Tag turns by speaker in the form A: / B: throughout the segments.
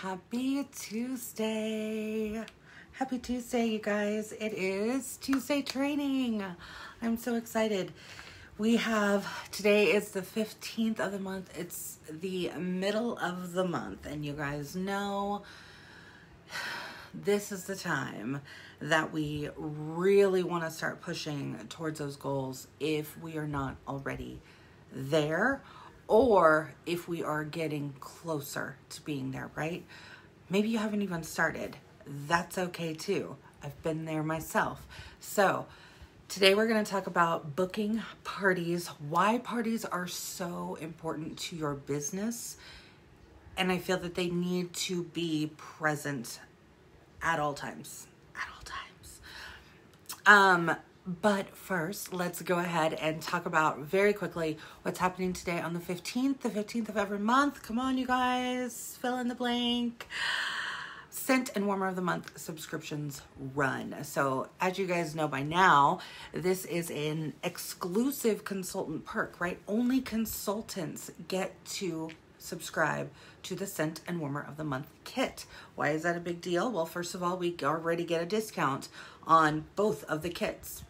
A: Happy Tuesday. Happy Tuesday, you guys. It is Tuesday training. I'm so excited. Today is the 15th of the month. It's the middle of the month. And you guys know this is the time that we really want to start pushing towards those goals if we are not already there, or if we are getting closer to being there, right? Maybe you haven't even started. That's okay too. I've been there myself. So today we're going to talk about booking parties, why parties are so important to your business. And I feel that they need to be present at all times. But first, let's go ahead and talk about very quickly what's happening today on the 15th of every month. Come on, you guys, fill in the blank. Scent and Warmer of the Month subscriptions run. So as you guys know by now, this is an exclusive consultant perk, right? Only consultants get to subscribe to the Scent and Warmer of the Month kit. Why is that a big deal? Well, first of all, we already get a discount on both of the kits.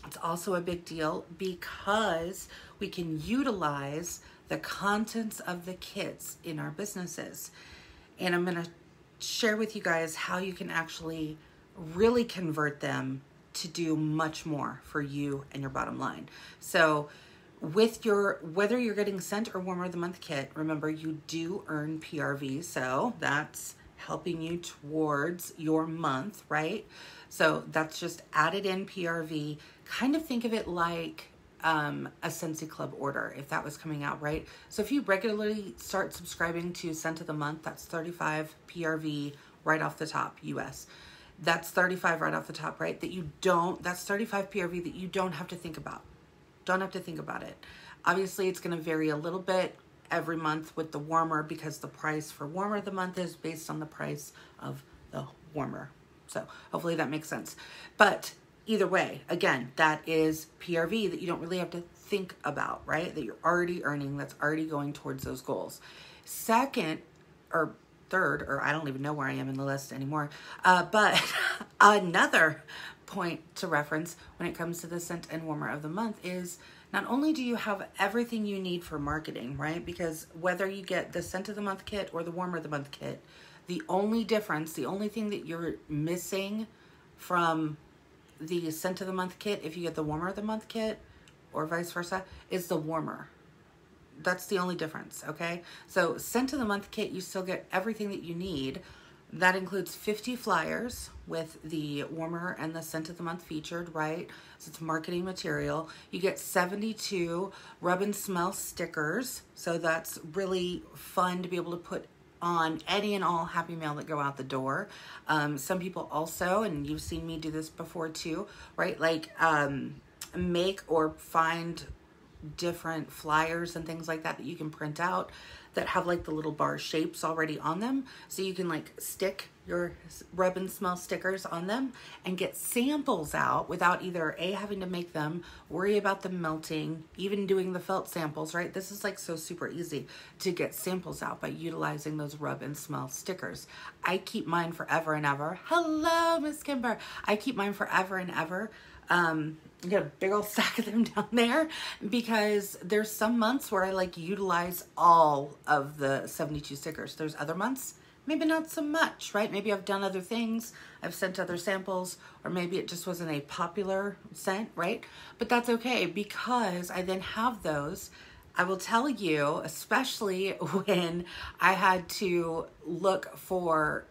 A: It's also a big deal because we can utilize the contents of the kits in our businesses. And I'm going to share with you guys how you can actually really convert them to do much more for you and your bottom line. So whether you're getting Scent or Warmer of the Month kit, remember you do earn PRV. So that's helping you towards your month, right? So that's just added in PRV. Kind of think of it like a Scentsy Club order, if that was coming out, right? So if you regularly start subscribing to Scent of the Month, that's 35 PRV right off the top, US. That's 35 right off the top, right? That's 35 PRV that you don't have to think about. Don't have to think about it. Obviously, it's going to vary a little bit every month with the warmer because the price for Warmer of the Month is based on the price of the warmer. So hopefully that makes sense. But either way, again, that is PRV that you don't really have to think about, right? That you're already earning, that's already going towards those goals. Second, or third, or I don't even know where I am in the list anymore, but another point to reference when it comes to the Scent and Warmer of the Month is not only do you have everything you need for marketing, right? Because whether you get the Scent of the Month kit or the Warmer of the Month kit, the only difference, the only thing that you're missing from the Scent of the Month kit, if you get the Warmer of the Month kit or vice versa, is the warmer. That's the only difference, okay? So Scent of the Month kit, you still get everything that you need. That includes 50 flyers with the Warmer and the Scent of the Month featured, right? So it's marketing material. You get 72 rub and smell stickers. So that's really fun to be able to put on any and all Happy Mail that go out the door. Some people also, and you've seen me do this before too, right? Like make or find different flyers and things like that you can print out that have like the little bar shapes already on them. So you can like stick your rub and smell stickers on them and get samples out without either having to make them, worry about them melting, even doing the felt samples, right? This is like so super easy to get samples out by utilizing those rub and smell stickers. I keep mine forever and ever. Hello, Miss Kimber. I keep mine forever and ever. Get a big old stack of them down there because there's some months where I like utilize all of the 72 stickers. There's other months, maybe not so much, right? Maybe I've done other things, I've sent other samples, or maybe it just wasn't a popular scent, right? But that's okay because I then have those. I will tell you, especially when I had to look for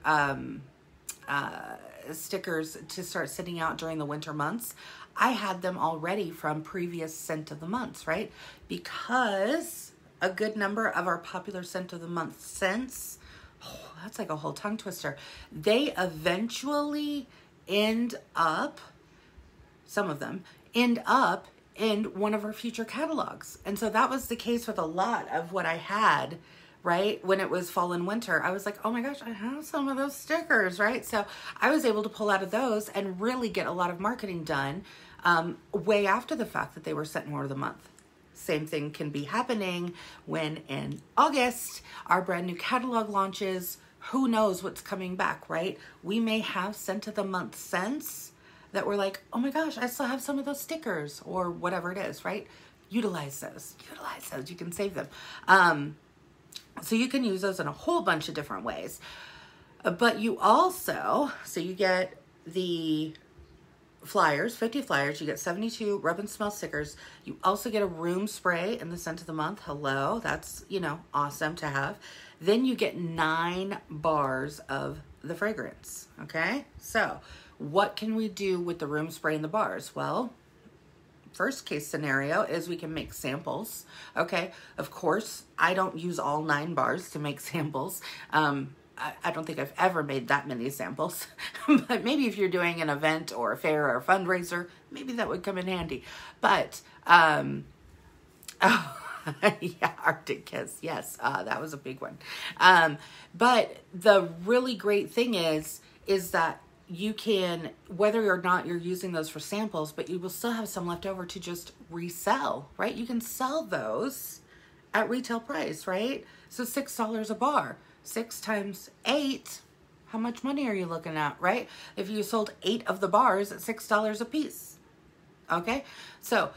A: stickers to start sending out during the winter months, I had them already from previous Scent of the Months, right? Because a good number of our popular Scent of the Month scents, that's like a whole tongue twister, they eventually end up, some of them, end up in one of our future catalogs. And so that was the case with a lot of what I had, right? When it was fall and winter, I was like, oh my gosh, I have some of those stickers, right? So I was able to pull out of those and really get a lot of marketing done way after the fact that they were Scent Warmer of the Month. Same thing can be happening when in August, our brand new catalog launches. who knows what's coming back, right? We may have scent of the month scents that we're like, oh my gosh, I still have some of those stickers or whatever it is, right? Utilize those. You can save them. So you can use those in a whole bunch of different ways. But you also, so you get the flyers, 50 flyers, you get 72 rub and smell stickers. You also get a room spray in the scent of the month. Hello, that's, you know, awesome to have. Then you get 9 bars of the fragrance, okay? So what can we do with the room spray and the bars? Well, first case scenario is we can make samples, okay? Of course, I don't use all 9 bars to make samples. I don't think I've ever made that many samples, but maybe if you're doing an event or a fair or a fundraiser, maybe that would come in handy. But, oh, yeah, Arctic Kiss. Yes, that was a big one. But the really great thing is that you can, whether or not you're using those for samples, but you will still have some left over to just resell, right? You can sell those at retail price, right? So $6 a bar. 6 times 8, how much money are you looking at, right? If you sold 8 of the bars at $6 a piece, okay? So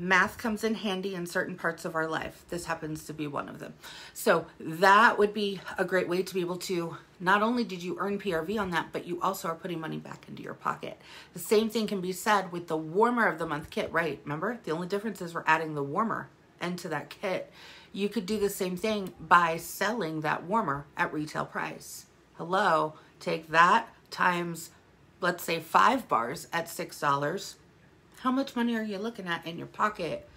A: math comes in handy in certain parts of our life. This happens to be one of them. So that would be a great way to be able to, not only did you earn PRV on that, but you also are putting money back into your pocket. The same thing can be said with the warmer of the month kit, right? Remember, the only difference is we're adding the warmer into that kit. You could do the same thing by selling that warmer at retail price. Hello, take that times, let's say 5 bars at $6. How much money are you looking at in your pocket?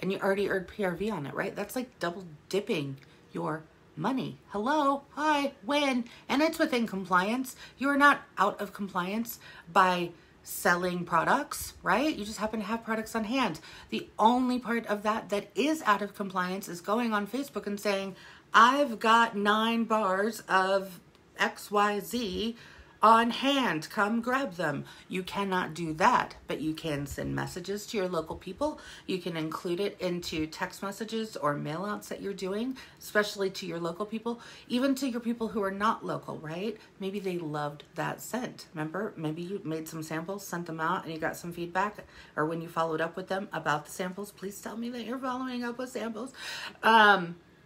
A: And you already earned PRV on it, right? That's like double dipping your money. Hello, hi, when? And it's within compliance. You are not out of compliance by selling products, right? You just happen to have products on hand. The only part of that that is out of compliance is going on Facebook and saying, I've got 9 bars of XYZ on hand, come grab them. You cannot do that, but you can send messages to your local people. You can include it into text messages or mail outs that you're doing, especially to your local people, even to your people who are not local, right? Maybe they loved that scent. Remember, maybe you made some samples, sent them out, and you got some feedback, or when you followed up with them about the samples, please tell me that you're following up with samples.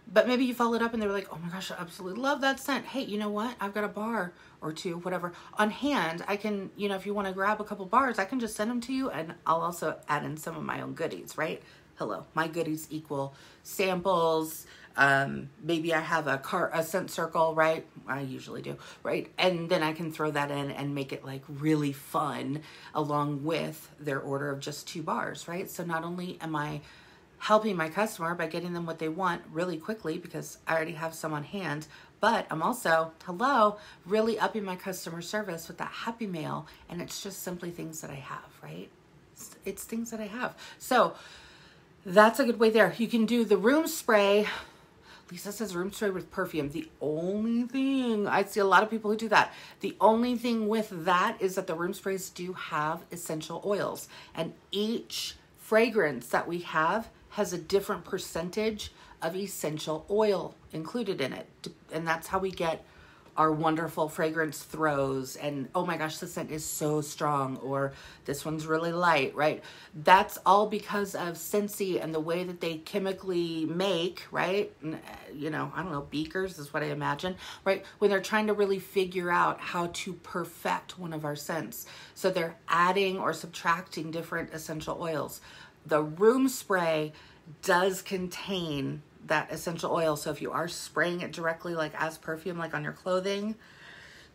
A: But maybe you followed up and they were like, oh my gosh, I absolutely love that scent. Hey, you know what? I've got a bar or 2, whatever, on hand. I can, you know, if you want to grab a couple bars, I can just send them to you, and I'll also add in some of my own goodies, right? Hello, my goodies equal samples. Maybe I have a scent circle, right? I usually do, right? And then I can throw that in and make it like really fun along with their order of just 2 bars, right? So not only am I helping my customer by getting them what they want really quickly because I already have some on hand, but I'm also, really upping my customer service with that happy mail, and it's just simply things that I have, right? It's things that I have. So that's a good way there. You can do the room spray. Lisa says room spray with perfume. The only thing, I see a lot of people who do that. The only thing with that is that the room sprays do have essential oils, and each fragrance that we have has a different percentage of essential oil included in it. And that's how we get our wonderful fragrance throws and, oh my gosh, the scent is so strong, or this one's really light, right? That's all because of Scentsy and the way that they chemically make, right? You know, I don't know, beakers is what I imagine, right? When they're trying to really figure out how to perfect one of our scents. So they're adding or subtracting different essential oils. The room spray does contain that essential oil. So if you are spraying it directly, like as perfume, like on your clothing,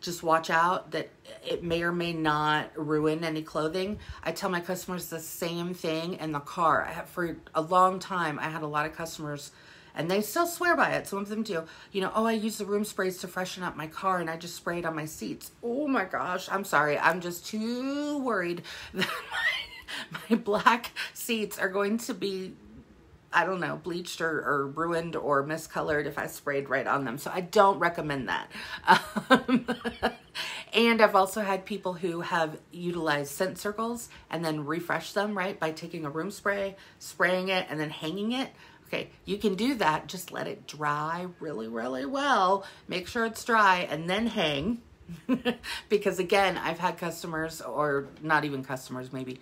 A: just watch out that it may or may not ruin any clothing. I tell my customers the same thing in the car. For a long time, I had a lot of customers, and they still swear by it. Some of them do. You know, oh, I use the room sprays to freshen up my car, and I just spray it on my seats. Oh my gosh, I'm sorry. I'm just too worried that my black seats are going to be, I don't know, bleached or ruined or miscolored if I sprayed right on them. So I don't recommend that. And I've also had people who have utilized scent circles and then refresh them, right, by taking a room spray, spraying it, and then hanging it. Okay, you can do that. Just let it dry really, really well. Make sure it's dry and then hang. Because again, I've had customers, or not even customers, maybe,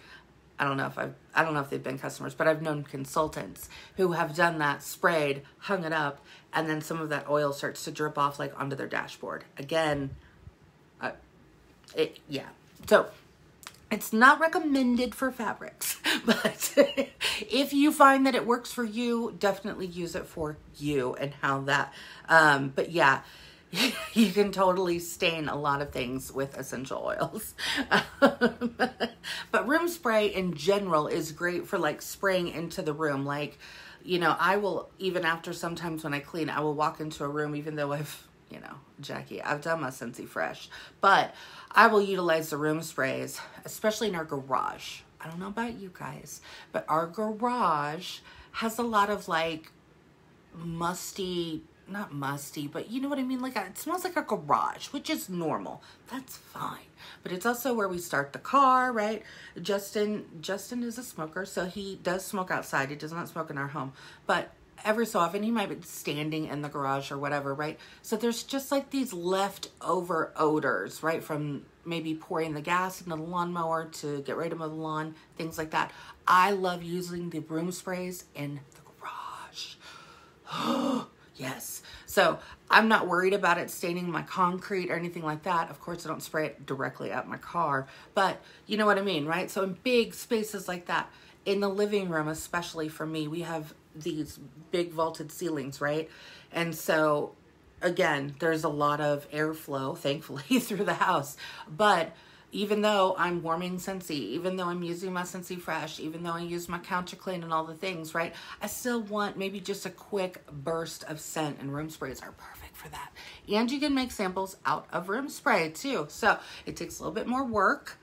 A: I don't know if they've been customers, but I've known consultants who have done that, sprayed, hung it up, and then some of that oil starts to drip off like onto their dashboard. Again, yeah. So it's not recommended for fabrics, but if you find that it works for you, definitely use it for you and how that, but yeah, you can totally stain a lot of things with essential oils. But room spray in general is great for like spraying into the room. Like, you know, I will, even after sometimes when I clean, I will walk into a room, even though I've, you know, Jacqui, I've done my Scentsy Fresh, but I will utilize the room sprays, especially in our garage. I don't know about you guys, but our garage has a lot of like musty, not musty, but you know what I mean? Like it smells like a garage, which is normal. That's fine. But it's also where we start the car, right? Justin is a smoker, so he does smoke outside. He does not smoke in our home, but every so often he might be standing in the garage or whatever, right? So there's just like these leftover odors, right? From maybe pouring the gas into the lawnmower to get ready to mow the lawn, things like that. I love using the room sprays in the garage. Yes. So I'm not worried about it staining my concrete or anything like that. Of course, I don't spray it directly at my car, but you know what I mean, right? So in big spaces like that, in the living room, especially for me, we have these big vaulted ceilings, right? And so again, there's a lot of airflow, thankfully, through the house. But even though I'm warming Scentsy, even though I'm using my Scentsy Fresh, even though I use my counter clean and all the things, right? I still want maybe just a quick burst of scent, and room sprays are perfect for that. And you can make samples out of room spray too. So it takes a little bit more work.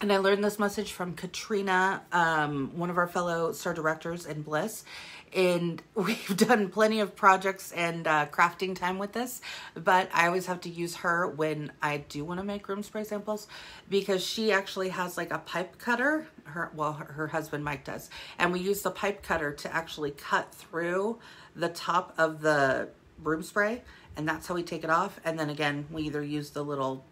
A: And I learned this message from Katrina, one of our fellow store directors in Bliss. And we've done plenty of projects and crafting time with this, but I always have to use her when I do want to make room spray samples, because she actually has like a pipe cutter. Her husband Mike does, and we use the pipe cutter to actually cut through the top of the room spray, and that's how we take it off. And then again, we either use the little,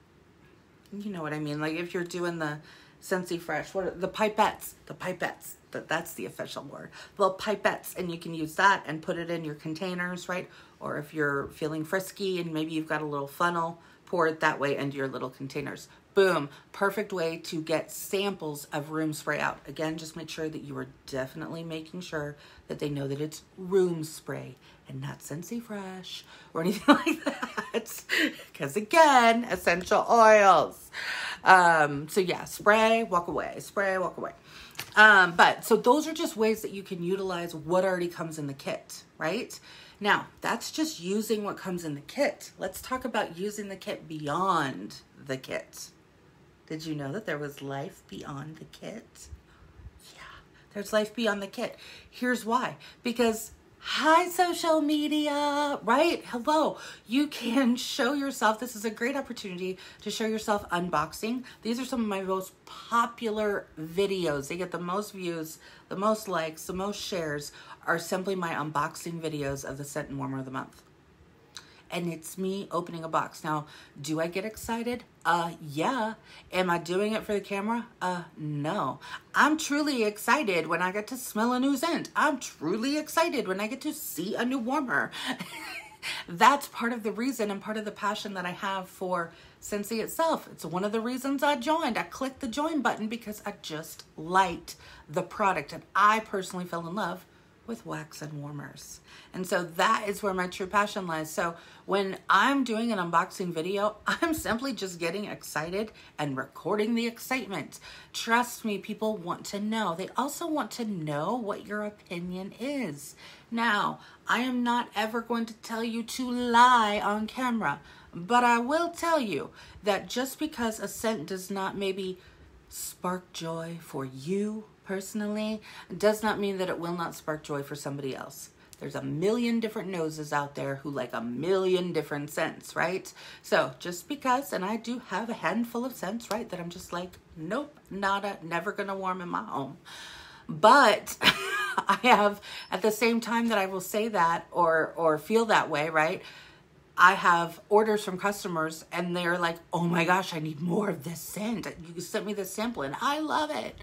A: you know what I mean, like if you're doing the Scentsy Fresh, what are the pipettes? The pipettes. That's the official word. Little pipettes, and you can use that and put it in your containers, right? Or if you're feeling frisky and maybe you've got a little funnel, pour it that way into your little containers. Boom. Perfect way to get samples of room spray out. Again, just make sure that you are definitely making sure that they know that it's room spray and not Scentsy Fresh or anything like that. Because again, essential oils. So yeah, spray, walk away. Spray, walk away. But so those are just ways that you can utilize what already comes in the kit, right? Now, that's just using what comes in the kit. Let's talk about using the kit beyond the kit. Did you know that there was life beyond the kit? Yeah, there's life beyond the kit. Here's why. Because hi, social media, right? Hello. You can show yourself. This is a great opportunity to show yourself unboxing. These are some of my most popular videos. They get the most views, the most likes, the most shares are simply my unboxing videos of the Scent and Warmer of the Month. And it's me opening a box. Now, do I get excited? Yeah. Am I doing it for the camera? No. I'm truly excited when I get to smell a new scent. I'm truly excited when I get to see a new warmer. That's part of the reason and part of the passion that I have for Scentsy itself. It's one of the reasons I joined. I clicked the join button because I just liked the product. And I personally fell in love with wax and warmers. And so that is where my true passion lies. So when I'm doing an unboxing video, I'm simply just getting excited and recording the excitement. Trust me, people want to know. They also want to know what your opinion is. Now, I am not ever going to tell you to lie on camera, but I will tell you that just because a scent does not maybe spark joy for you personally, does not mean that it will not spark joy for somebody else. There's a million different noses out there who like a million different scents, right? So just because, and I do have a handful of scents, right, that I'm just like, nope, nada, never gonna warm in my home. But I have, at the same time that I will say that or feel that way, right? I have orders from customers and they're like, oh my gosh, I need more of this scent. You sent me this sample and I love it.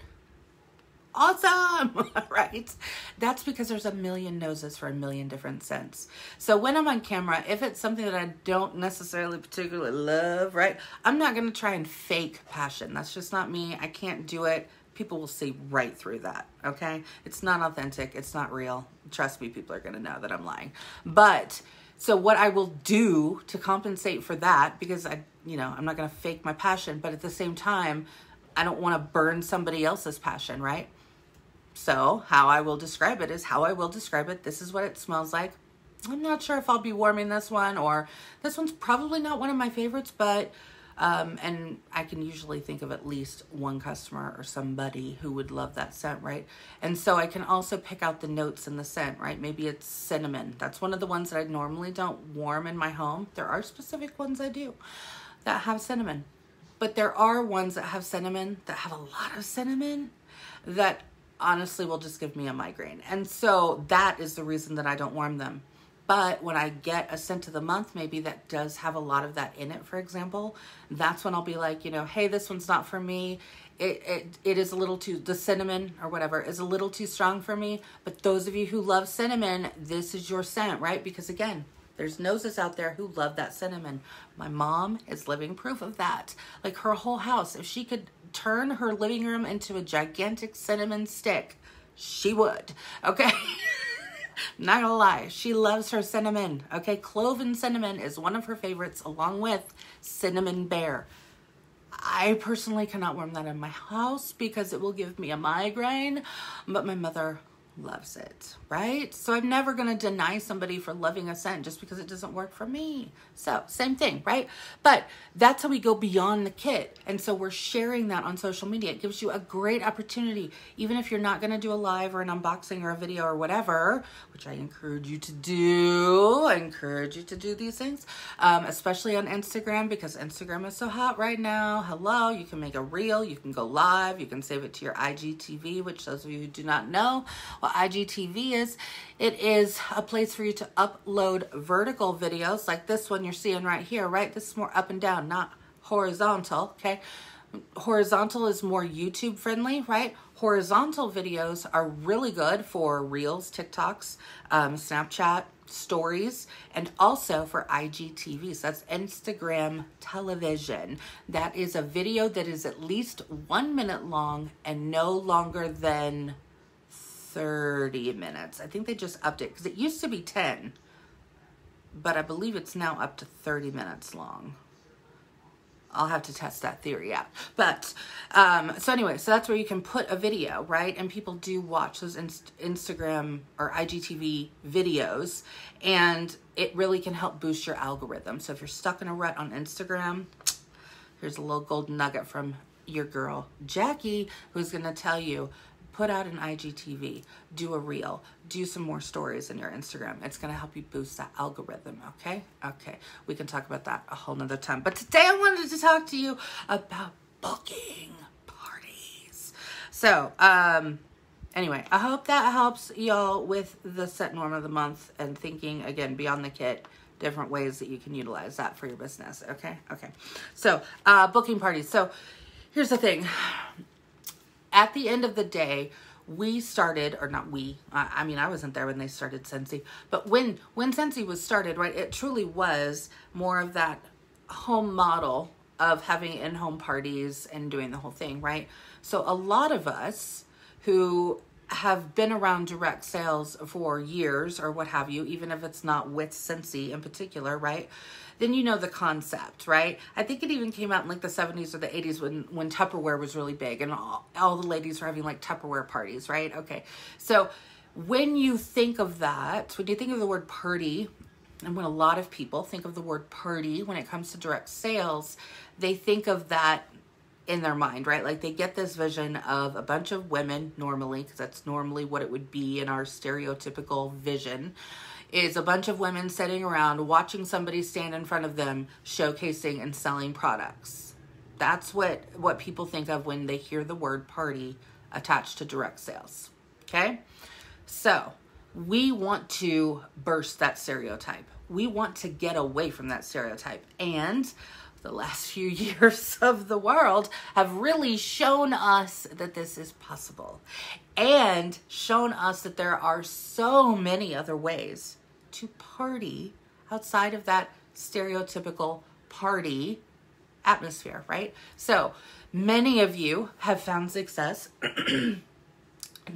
A: Awesome, right? That's because there's a million noses for a million different scents. So when I'm on camera, if it's something that I don't necessarily particularly love, right, I'm not going to try and fake passion. That's just not me. I can't do it. People will see right through that, okay? It's not authentic. It's not real. Trust me, people are going to know that I'm lying. But so what I will do to compensate for that, because I'm not going to fake my passion, but at the same time, I don't want to burn somebody else's passion, right? So how I will describe it is how I will describe it. This is what it smells like. I'm not sure if I'll be warming this one, or this one's probably not one of my favorites, but, and I can usually think of at least one customer or somebody who would love that scent, right? And so I can also pick out the notes in the scent, right? Maybe it's cinnamon. That's one of the ones that I normally don't warm in my home. There are specific ones I do that have cinnamon, but there are ones that have cinnamon, that have a lot of cinnamon, that honestly will just give me a migraine. And so that is the reason that I don't warm them. But when I get a scent of the month, maybe that does have a lot of that in it, for example, that's when I'll be like, hey, this one's not for me. It is a little too, the cinnamon or whatever is a little too strong for me. But those of you who love cinnamon, this is your scent, right? Because again, there's noses out there who love that cinnamon. My mom is living proof of that. Like her whole house, if she could turn her living room into a gigantic cinnamon stick, she would, okay? Not gonna lie, she loves her cinnamon, okay? Clove and cinnamon is one of her favorites, along with cinnamon bear. I personally cannot warm that in my house because it will give me a migraine, but my mother loves it, right? So I'm never going to deny somebody for loving a scent just because it doesn't work for me. So same thing, right? But that's how we go beyond the kit. And so we're sharing that on social media. It gives you a great opportunity, even if you're not going to do a live or an unboxing or a video or whatever, which I encourage you to do. I encourage you to do these things, especially on Instagram, because Instagram is so hot right now. Hello, you can make a reel, you can go live, you can save it to your IGTV, which those of you who do not know what IGTV is, it is a place for you to upload vertical videos like this one you're seeing right here, right? This is more up and down, not horizontal, okay? Horizontal is more YouTube friendly, right? Horizontal videos are really good for Reels, TikToks, Snapchat, stories, and also for IGTV. So that's Instagram television. That is a video that is at least 1 minute long and no longer than 30 minutes. I think they just upped it because it used to be 10, but I believe it's now up to 30 minutes long. I'll have to test that theory out. But, so anyway, so that's where you can put a video, right? And people do watch those Instagram or IGTV videos, and it really can help boost your algorithm. So if you're stuck in a rut on Instagram, here's a little golden nugget from your girl, Jacqui, who's going to tell you, put out an IGTV, do a reel, do some more stories in your Instagram. It's going to help you boost that algorithm, okay? Okay, we can talk about that a whole nother time. But today I wanted to talk to you about booking parties. So, anyway, I hope that helps y'all with the set norm of the month and thinking, again, beyond the kit, different ways that you can utilize that for your business, okay? Okay, so booking parties. So here's the thing. At the end of the day, we started, or not we, I mean, I wasn't there when they started Scentsy, but when Scentsy was started, right, it truly was more of that home model of having in-home parties and doing the whole thing, right? So a lot of us who have been around direct sales for years or what have you, even if it's not with Scentsy in particular, right? Then you know the concept, right? I think it even came out in like the 70s or the 80s when Tupperware was really big and all the ladies were having like Tupperware parties, right? Okay, so when you think of that, when you think of the word party, and when a lot of people think of the word party when it comes to direct sales, they think of that in their mind, right? Like they get this vision of a bunch of women normally, because that's normally what it would be in our stereotypical vision, is a bunch of women sitting around watching somebody stand in front of them showcasing and selling products. That's what people think of when they hear the word party attached to direct sales, okay? So we want to burst that stereotype. We want to get away from that stereotype. And the last few years of the world have really shown us that this is possible, and shown us that there are so many other ways to party outside of that stereotypical party atmosphere, right? So many of you have found success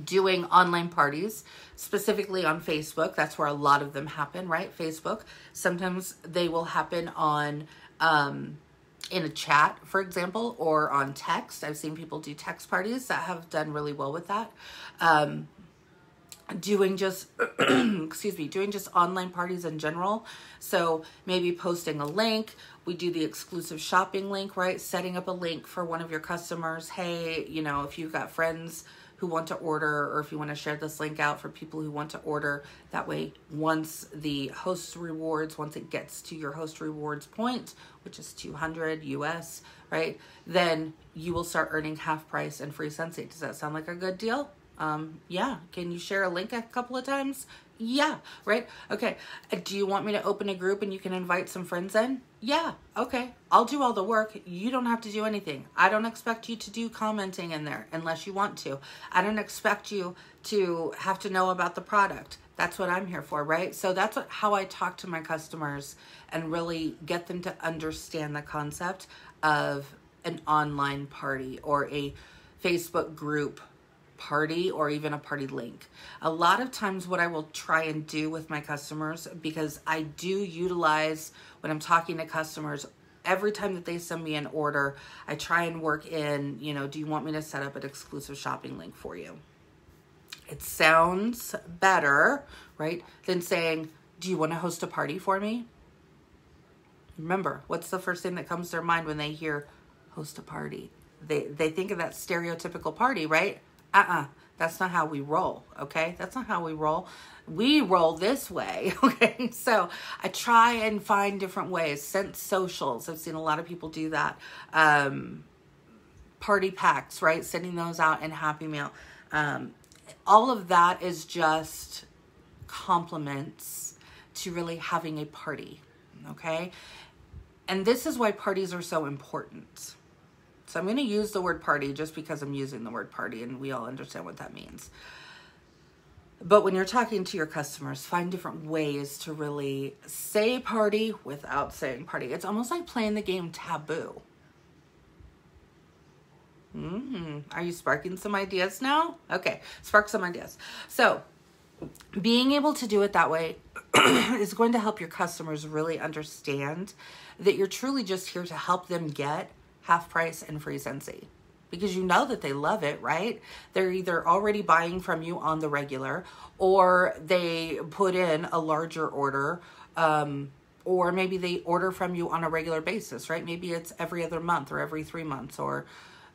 A: doing online parties, specifically on Facebook. That's where a lot of them happen, right? Facebook. Sometimes they will happen on in a chat, for example, or on text. I've seen people do text parties that have done really well with that. Doing just, doing just online parties in general. So maybe posting a link. We do the exclusive shopping link, right? Setting up a link for one of your customers. Hey, you know, if you've got friends who want to order, or if you want to share this link out for people who want to order, that way, once the host rewards, once it gets to your host rewards point, which is 200 US, right? Then you will start earning half price and free Scentsy. Does that sound like a good deal? Yeah. Can you share a link a couple of times? Yeah. Right. Okay. Do you want me to open a group and you can invite some friends in? Yeah. Okay. I'll do all the work. You don't have to do anything. I don't expect you to do commenting in there unless you want to. I don't expect you to have to know about the product. That's what I'm here for, right? So that's how I talk to my customers and really get them to understand the concept of an online party or a Facebook group party, or even a party link. A lot of times what I will try and do with my customers, because I do utilize, when I'm talking to customers, every time that they send me an order, I try and work in, you know, do you want me to set up an exclusive shopping link for you? It sounds better, right, than saying, do you want to host a party for me? Remember, what's the first thing that comes to their mind when they hear host a party? They think of that stereotypical party, right? That's not how we roll, okay? That's not how we roll. We roll this way, okay? So I try and find different ways. Scent socials, I've seen a lot of people do that. Party packs, right? Sending those out in Happy Meal. All of that is just compliments to really having a party, okay? And this is why parties are so important. So I'm going to use the word party just because I'm using the word party and we all understand what that means. But when you're talking to your customers, find different ways to really say party without saying party. It's almost like playing the game Taboo. Are you sparking some ideas now? Okay, spark some ideas. So being able to do it that way is going to help your customers really understand that you're truly just here to help them get half price and free Scentsy, because you know that they love it, right? They're either already buying from you on the regular, or they put in a larger order, or maybe they order from you on a regular basis, right? Maybe it's every other month or every 3 months, or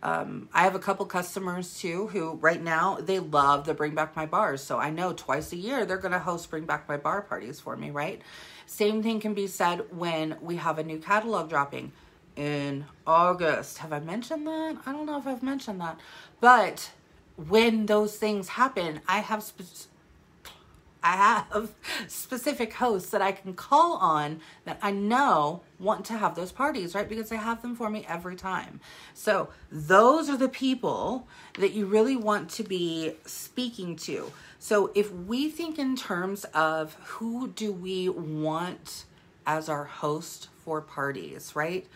A: I have a couple customers too who right now they love the Bring Back My Bars. So I know twice a year they're going to host Bring Back My Bar parties for me, right? Same thing can be said when we have a new catalog dropping in August. Have I mentioned that? I don't know if I've mentioned that. But when those things happen, I have specific hosts that I can call on that I know want to have those parties, right? Because they have them for me every time. So those are the people that you really want to be speaking to. So if we think in terms of who do we want as our host for parties, right?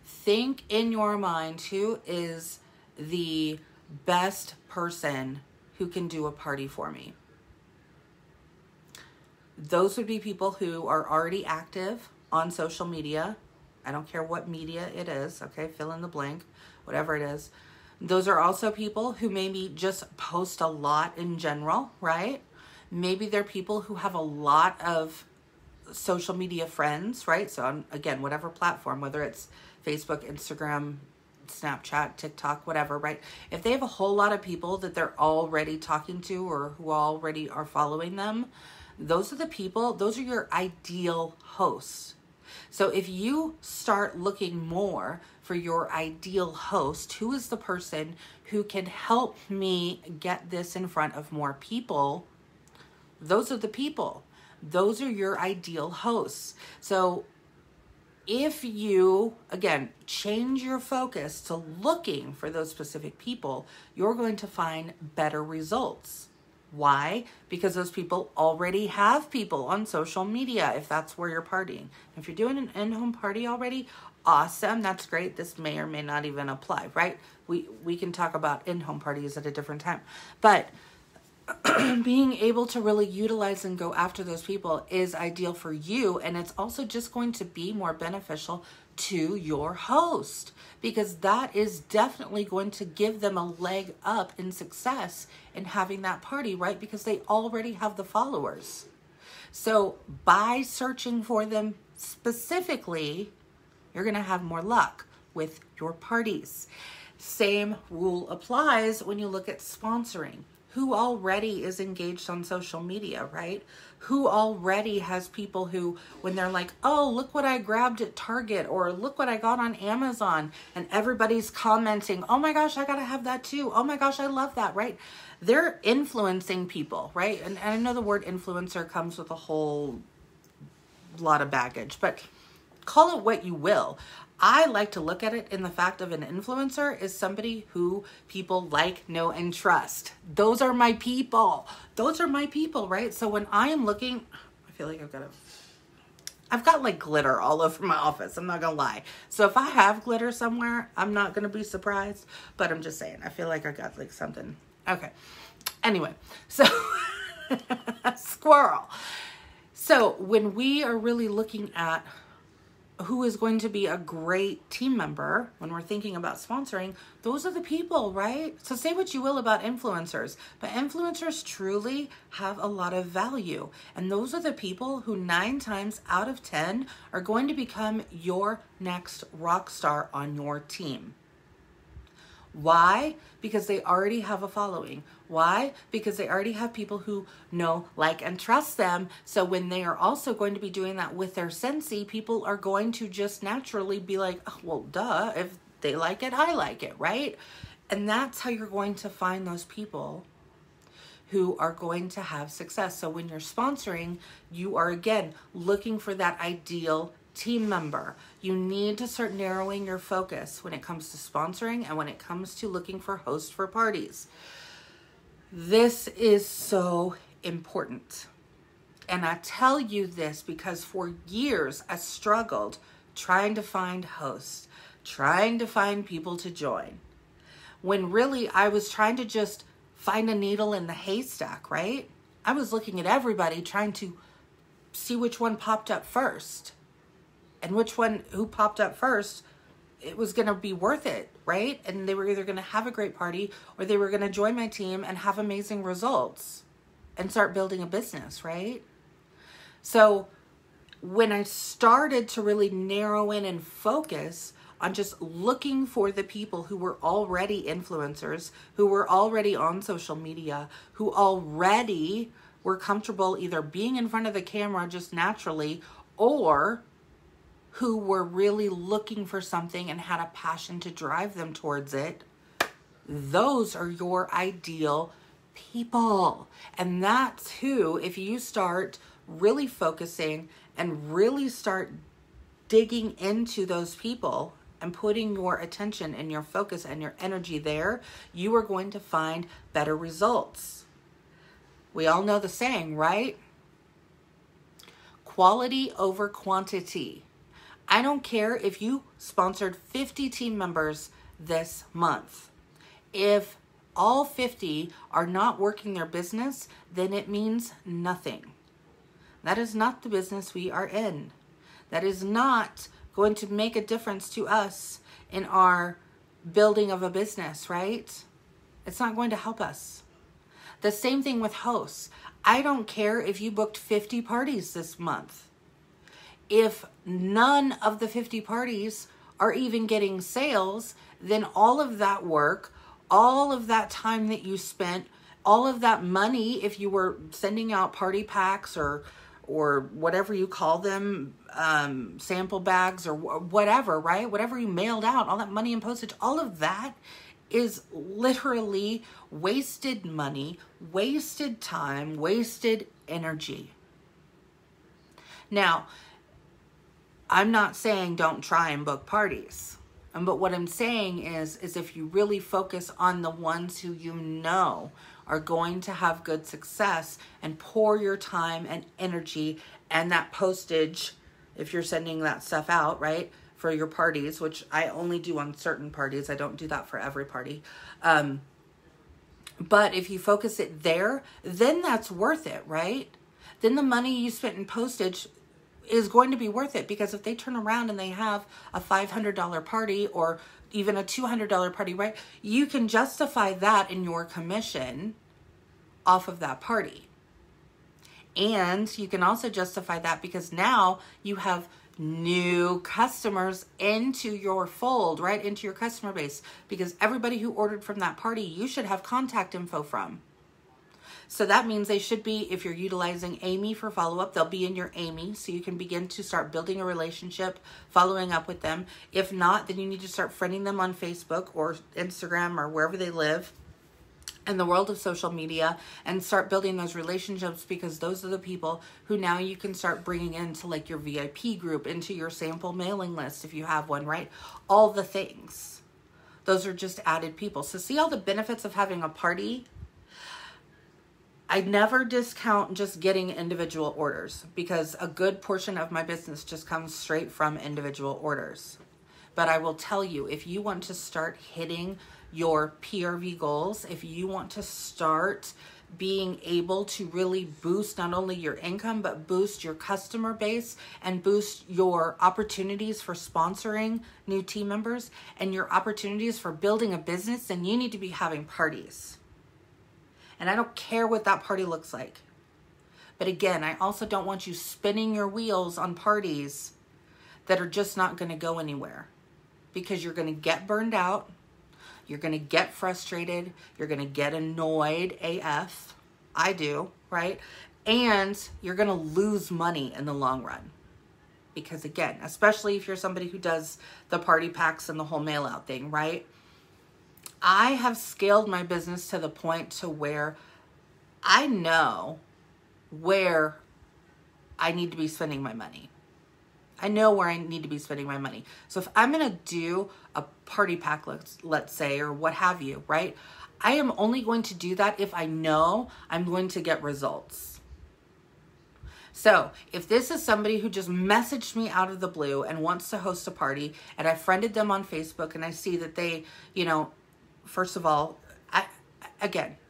A: Think in your mind, who is the best person who can do a party for me? Those would be people who are already active on social media. I don't care what media it is, okay? Fill in the blank, whatever it is. Those are also people who maybe just post a lot in general, right? Maybe they're people who have a lot of social media friends, right? So on, again, whatever platform, whether it's Facebook, Instagram, Snapchat, TikTok, whatever, right? If they have a whole lot of people that they're already talking to or who already are following them, those are the people, those are your ideal hosts. So if you start looking more for your ideal host, who is the person who can help me get this in front of more people, Those are the people. Those are your ideal hosts. So if you, again, change your focus to looking for those specific people, you're going to find better results. Why? Because those people already have people on social media, if that's where you're partying. If you're doing an in-home party already, awesome. That's great. This may or may not even apply, right? We can talk about in-home parties at a different time. But being able to really utilize and go after those people is ideal for you. And it's also just going to be more beneficial to your host, because that is definitely going to give them a leg up in success in having that party, right? Because they already have the followers. So by searching for them specifically, you're going to have more luck with your parties. Same rule applies when you look at sponsoring. Who already is engaged on social media, right? Who already has people who, when they're like, oh, look what I grabbed at Target, or look what I got on Amazon, and everybody's commenting, oh my gosh, I gotta have that too. Oh my gosh, I love that, right? They're influencing people, right? And I know the word influencer comes with a whole lot of baggage, but call it what you will. I like to look at it in the fact of an influencer is somebody who people like, know, and trust. Those are my people. Those are my people, right? So when I am looking, I feel like I've got like glitter all over my office. I'm not gonna lie. So if I have glitter somewhere, I'm not gonna be surprised, but I'm just saying, I feel like I got like something. Okay. Anyway, so squirrel. So when we are really looking at who is going to be a great team member when we're thinking about sponsoring, those are the people, right? So say what you will about influencers, but influencers truly have a lot of value. And those are the people who 9 times out of 10 are going to become your next rock star on your team. Why? Because they already have a following. Why? Because they already have people who know, like, and trust them. So when they are also going to be doing that with their Scentsy, people are going to just naturally be like, oh, well, duh, if they like it, I like it, right? And that's how you're going to find those people who are going to have success. So when you're sponsoring, you are, again, looking for that ideal team member. You need to start narrowing your focus when it comes to sponsoring and when it comes to looking for hosts for parties. This is so important. And I tell you this because for years I struggled trying to find hosts, trying to find people to join, when really I was trying to just find a needle in the haystack, right? I was looking at everybody trying to see which one popped up first. And which one who popped up first, it was going to be worth it, right? And they were either going to have a great party or they were going to join my team and have amazing results and start building a business, right? So when I started to really narrow in and focus on just looking for the people who were already influencers, who were already on social media, who already were comfortable either being in front of the camera just naturally, or who were really looking for something and had a passion to drive them towards it, those are your ideal people. And that's who, if you start really focusing and really start digging into those people and putting your attention and your focus and your energy there, you are going to find better results. We all know the saying, right? Quality over quantity. I don't care if you sponsored 50 team members this month. If all 50 are not working their business, then it means nothing. That is not the business we are in. That is not going to make a difference to us in our building of a business, right? It's not going to help us. The same thing with hosts. I don't care if you booked 50 parties this month. If none of the 50 parties are even getting sales, then all of that work, all of that time that you spent, all of that money, if you were sending out party packs or whatever you call them, sample bags or whatever, right? Whatever you mailed out, all that money and postage, all of that is literally wasted money, wasted time, wasted energy. Now, I'm not saying don't try and book parties. But what I'm saying is if you really focus on the ones who you know are going to have good success and pour your time and energy and that postage, if you're sending that stuff out, right, for your parties, which I only do on certain parties. I don't do that for every party. But if you focus it there, then that's worth it, right? Then the money you spent in postage is going to be worth it, because if they turn around and they have a $500 party or even a $200 party, right, you can justify that in your commission off of that party. And you can also justify that because now you have new customers into your fold, right, into your customer base, because everybody who ordered from that party, you should have contact info from. So that means they should be, if you're utilizing Amy for follow-up, they'll be in your Amy, so you can begin to start building a relationship, following up with them. If not, then you need to start friending them on Facebook or Instagram or wherever they live in the world of social media, and start building those relationships, because those are the people who now you can start bringing into like your VIP group, into your sample mailing list if you have one, right? All the things. Those are just added people. So see all the benefits of having a party? I never discount just getting individual orders, because a good portion of my business just comes straight from individual orders. But I will tell you, if you want to start hitting your PRV goals, if you want to start being able to really boost not only your income, but boost your customer base and boost your opportunities for sponsoring new team members and your opportunities for building a business, then you need to be having parties. And I don't care what that party looks like. But again, I also don't want you spinning your wheels on parties that are just not going to go anywhere, because you're going to get burned out. You're going to get frustrated. You're going to get annoyed AF. I do, right? And you're going to lose money in the long run. Because again, especially if you're somebody who does the party packs and the whole mail out thing, right? I have scaled my business to the point to where I know where I need to be spending my money. I know where I need to be spending my money. So if I'm going to do a party pack, let's say, or what have you, right? I am only going to do that if I know I'm going to get results. So if this is somebody who just messaged me out of the blue and wants to host a party, and I friended them on Facebook, and I see that they, first of all,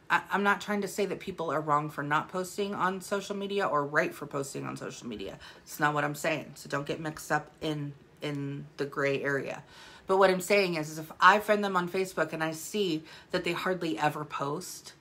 A: I'm not trying to say that people are wrong for not posting on social media or right for posting on social media. It's not what I'm saying. So don't get mixed up in the gray area. But what I'm saying is if I friend them on Facebook and I see that they hardly ever post,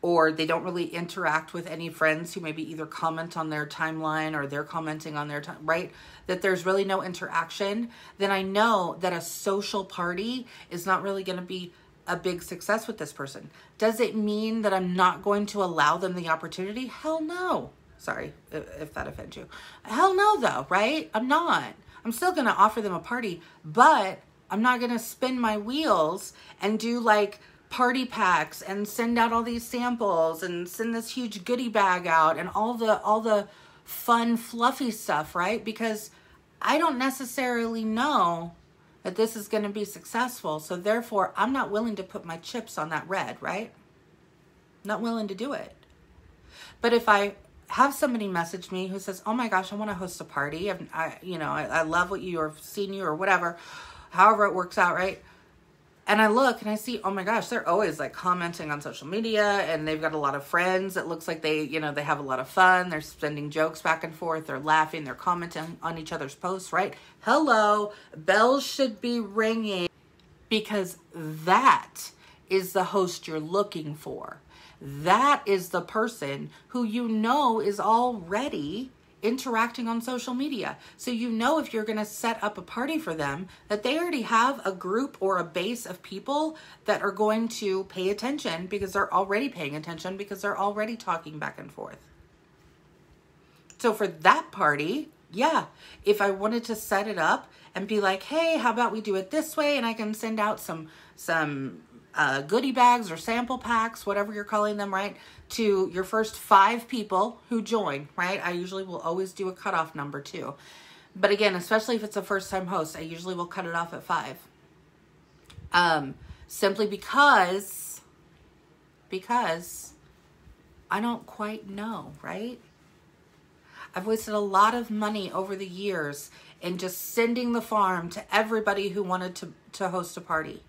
A: or they don't really interact with any friends who maybe either comment on their timeline or they're commenting on their time, right? That there's really no interaction, then I know that a social party is not really going to be a big success with this person. Does it mean that I'm not going to allow them the opportunity? Hell no. Sorry if that offends you. Hell no though, right? I'm not. I'm still going to offer them a party, but I'm not going to spin my wheels and do like party packs and send out all these samples and send this huge goodie bag out and all the fun fluffy stuff, right? Because I don't necessarily know that this is going to be successful. So therefore, I'm not willing to put my chips on that red, right? Not willing to do it. But if I have somebody message me who says, oh my gosh, I want to host a party. I love what you or seen you or whatever, however it works out, right? And I look and I see, oh my gosh, they're always like commenting on social media, and they've got a lot of friends. It looks like they have a lot of fun. They're sending jokes back and forth. They're laughing. They're commenting on each other's posts, right? Hello, bells should be ringing, because that is the host you're looking for. That is the person who you know is already interacting on social media. So if you're going to set up a party for them, that they already have a group or a base of people that are going to pay attention, because they're already paying attention, because they're already talking back and forth. So for that party, yeah, if I wanted to set it up and be like, hey, how about we do it this way? And I can send out some goodie bags or sample packs, whatever you're calling them, right? To your first 5 people who join, right? I usually will always do a cutoff number too. But again, especially if it's a first time host, I usually will cut it off at 5. Simply because I don't quite know, right? I've wasted a lot of money over the years in just sending the farm to everybody who wanted to host a party.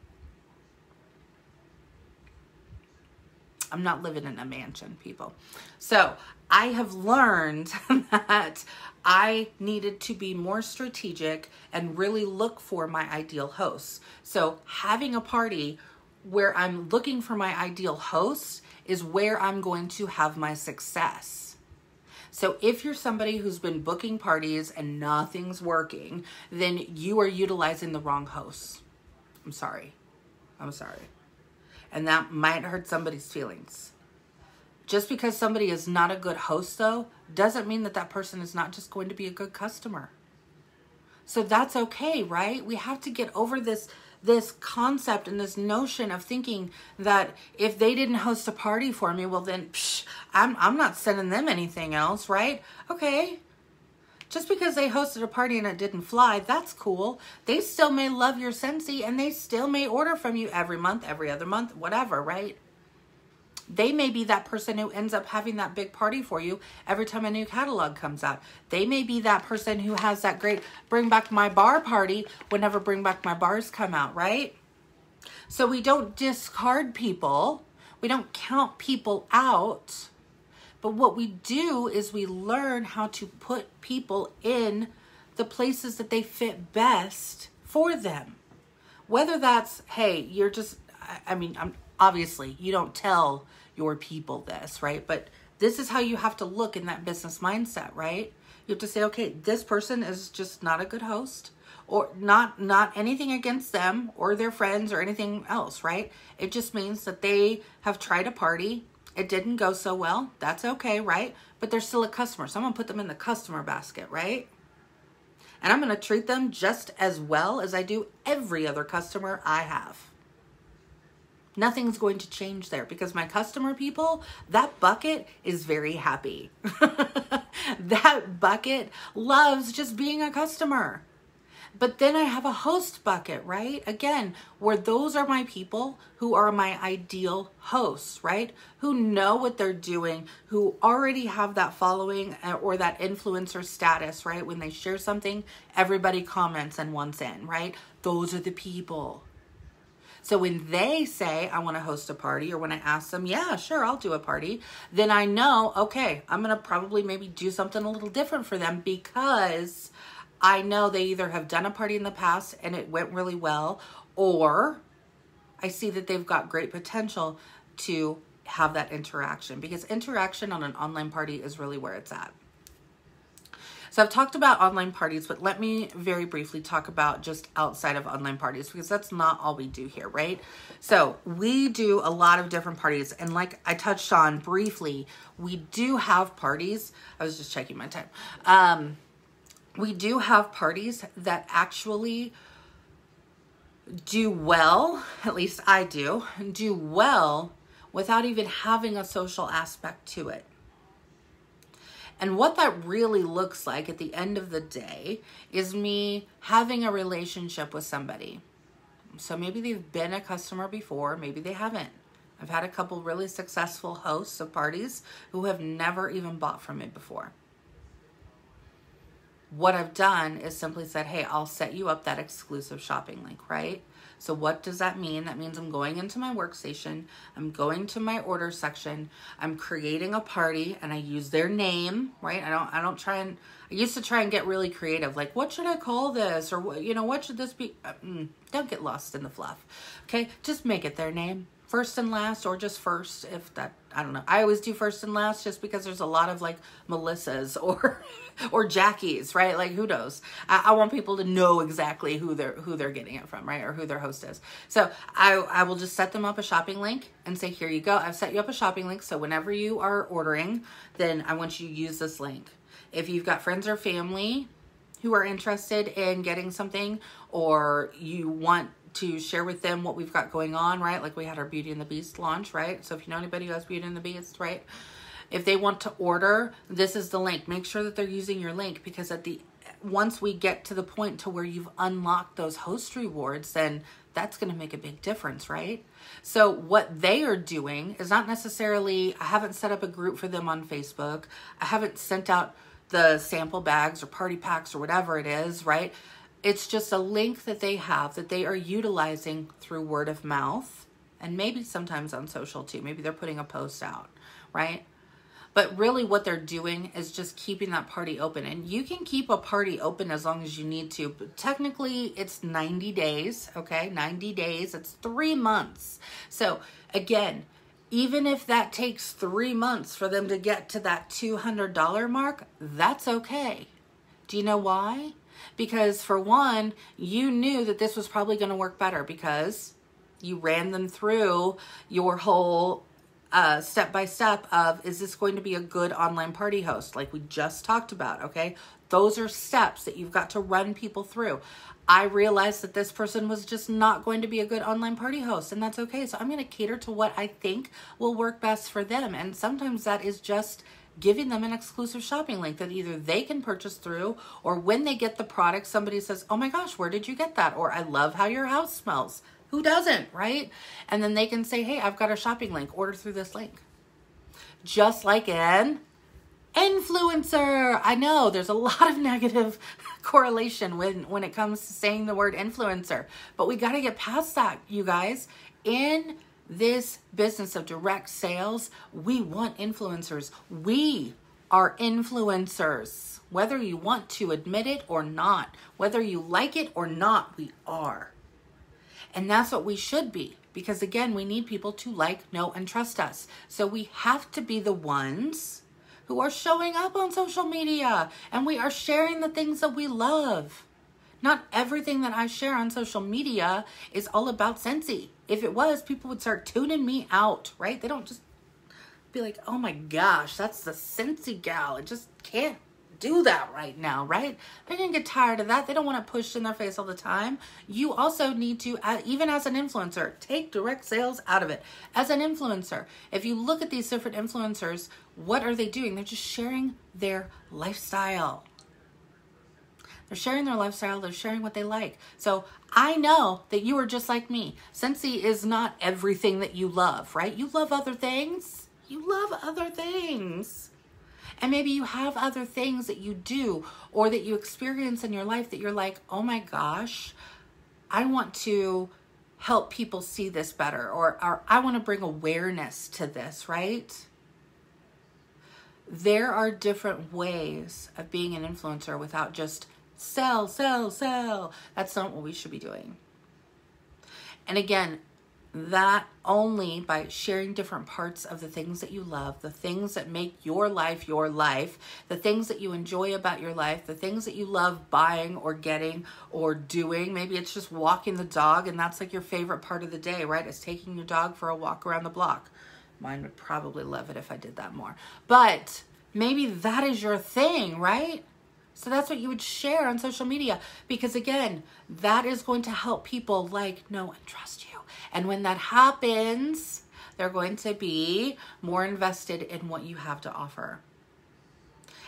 A: I'm not living in a mansion, people. So I have learned that I needed to be more strategic and really look for my ideal hosts. So having a party where I'm looking for my ideal host is where I'm going to have my success. So if you're somebody who's been booking parties and nothing's working, then you are utilizing the wrong hosts. I'm sorry. And that might hurt somebody's feelings. Just because somebody is not a good host, though, doesn't mean that that person is not just going to be a good customer. So that's okay, right? We have to get over this concept and this notion of thinking that if they didn't host a party for me, well then, I'm not sending them anything else, right? Okay. Just because they hosted a party and it didn't fly, that's cool. They still may love your Scentsy and they still may order from you every month, every other month, whatever, right? They may be that person who ends up having that big party for you every time a new catalog comes out. They may be that person who has that great bring back my bar party whenever bring back my bars come out, right? So we don't discard people. We don't count people out. But what we do is we learn how to put people in the places that they fit best for them. Whether that's, hey, you're just, obviously you don't tell your people this, right? But this is how you have to look in that business mindset, right? You have to say, okay, this person is just not a good host, or not anything against them or their friends or anything else, right? It just means that they have tried a party. It didn't go so well. That's okay, right? But they're still a customer. So I'm going to put them in the customer basket, right? And I'm going to treat them just as well as I do every other customer I have. Nothing's going to change there because my customer people, that bucket is very happy. That bucket loves just being a customer. But then I have a host bucket, right? Again, where those are my people who are my ideal hosts, right? Who know what they're doing, who already have that following or that influencer status, right? When they share something, everybody comments and wants in, right? Those are the people. So when they say, I want to host a party, or when I ask them, yeah, sure, I'll do a party, then I know, okay, I'm going to probably maybe do something a little different for them because I know they either have done a party in the past and it went really well, or I see that they've got great potential to have that interaction, because interaction on an online party is really where it's at. So I've talked about online parties, but let me very briefly talk about just outside of online parties, because that's not all we do here, right? So we do a lot of different parties. And like I touched on briefly, we do have parties. I was just checking my time. We do have parties that actually do well, at least I do well without even having a social aspect to it. And what that really looks like at the end of the day is me having a relationship with somebody. So maybe they've been a customer before, maybe they haven't. I've had a couple really successful hosts of parties who have never even bought from me before. What I've done is simply said, hey, I'll set you up that exclusive shopping link, right? So what does that mean? That means I'm going into my workstation, I'm going to my order section, I'm creating a party, and I use their name, right? I used to try and get really creative, like, what should I call this? Or, what should this be? Don't get lost in the fluff, okay? Just make it their name, first and last, or just first, if that, I don't know. I always do first and last just because there's a lot of like Melissas or Jacquies, right? Like, who knows? I want people to know exactly who they're getting it from, right? Or who their host is. So I will just set them up a shopping link and say, here you go. I've set you up a shopping link. So whenever you are ordering, then I want you to use this link. If you've got friends or family who are interested in getting something, or you want to share with them what we've got going on, right? Like we had our Beauty and the Beast launch, right? So if you know anybody who has Beauty and the Beast, right? If they want to order, this is the link. Make sure that they're using your link, because once we get to the point to where you've unlocked those host rewards, then that's going to make a big difference, right? So what they are doing is not necessarily, I haven't set up a group for them on Facebook. I haven't sent out the sample bags or party packs or whatever it is, right? It's just a link that they have that they are utilizing through word of mouth, and maybe sometimes on social too. Maybe they're putting a post out, right? But really what they're doing is just keeping that party open. And you can keep a party open as long as you need to. But technically, it's 90 days, okay? 90 days. It's 3 months. So, again, even if that takes 3 months for them to get to that $200 mark, that's okay. Do you know why? Because, for one, you knew that this was probably going to work better because you ran them through your whole step-by-step of, is this going to be a good online party host, like we just talked about, okay? Those are steps that you've got to run people through. I realized that this person was just not going to be a good online party host, and that's okay. So I'm going to cater to what I think will work best for them. And sometimes that is just giving them an exclusive shopping link that either they can purchase through, or when they get the product, somebody says, oh my gosh, where did you get that? Or I love how your house smells. Who doesn't, right? And then they can say, hey, I've got a shopping link. Order through this link. Just like an influencer. I know there's a lot of negative correlation when it comes to saying the word influencer. But we got to get past that, you guys. In this business of direct sales, we want influencers. We are influencers. Whether you want to admit it or not, whether you like it or not, we are. And that's what we should be, because again, we need people to like, know, and trust us. So we have to be the ones who are showing up on social media, and we are sharing the things that we love. Not everything that I share on social media is all about Scentsy. If it was, people would start tuning me out, right? They don't just be like, oh my gosh, that's the Scentsy gal. It just can't do that right now, right? They're gonna get tired of that. They don't want to push in their face all the time. You also need to, even as an influencer, take direct sales out of it. As an influencer, if you look at these different influencers, what are they doing? They're just sharing their lifestyle. They're sharing their lifestyle. They're sharing what they like. So I know that you are just like me. Scentsy is not everything that you love, right? You love other things. You love other things. And maybe you have other things that you do or that you experience in your life that you're like, oh my gosh, I want to help people see this better, or I want to bring awareness to this, right? There are different ways of being an influencer without just sell, sell, sell. That's not what we should be doing. And again, that only by sharing different parts of the things that you love, the things that make your life, the things that you enjoy about your life, the things that you love buying or getting or doing. Maybe it's just walking the dog, and that's like your favorite part of the day, right? It's taking your dog for a walk around the block. Mine would probably love it if I did that more. But maybe that is your thing, right? So that's what you would share on social media, because again, that is going to help people like, know, and trust you. And when that happens, they're going to be more invested in what you have to offer.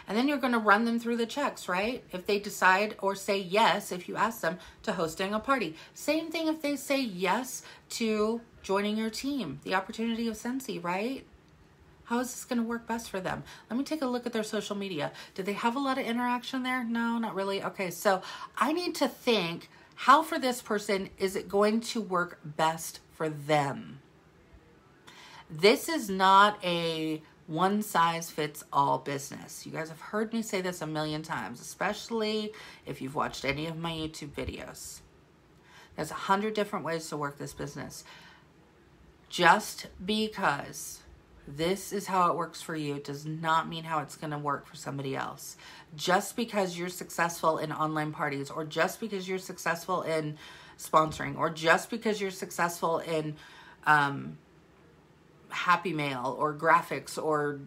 A: And then you're going to run them through the checks, right? If they decide or say yes, if you ask them to hosting a party. Same thing if they say yes to joining your team, the opportunity of Scentsy, right? How is this going to work best for them? Let me take a look at their social media. Do they have a lot of interaction there? No, not really. Okay, so I need to think, how for this person is it going to work best for them? This is not a one-size-fits-all business. You guys have heard me say this a million times, especially if you've watched any of my YouTube videos. There's 100 different ways to work this business. Just because this is how it works for you does not mean how it's going to work for somebody else. Just because you're successful in online parties, or just because you're successful in sponsoring, or just because you're successful in Happy Mail or graphics or